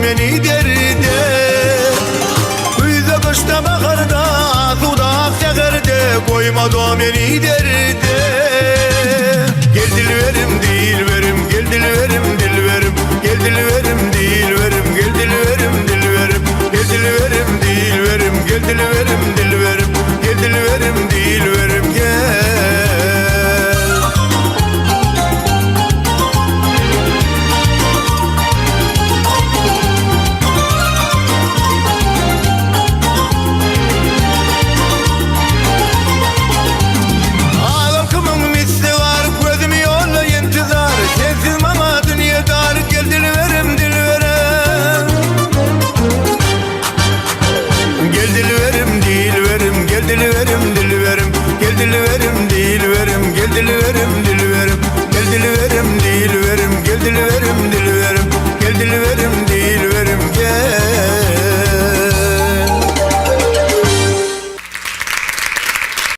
beni derde. Kuyuda kışta baharda suda akşakırda koymadı beni derde. Gel dilverim dilverim gel dilverim dilverim gel dilverim dilverim gel dilverim dilverim gel dilverim dilverim gel dilverim dilverim gel dilverim dilverim gel. Dilverim dilverim gel dilverim dilverim gel dilverim dilverim gel dilverim dilverim gel dilverim dilverim gel dilverim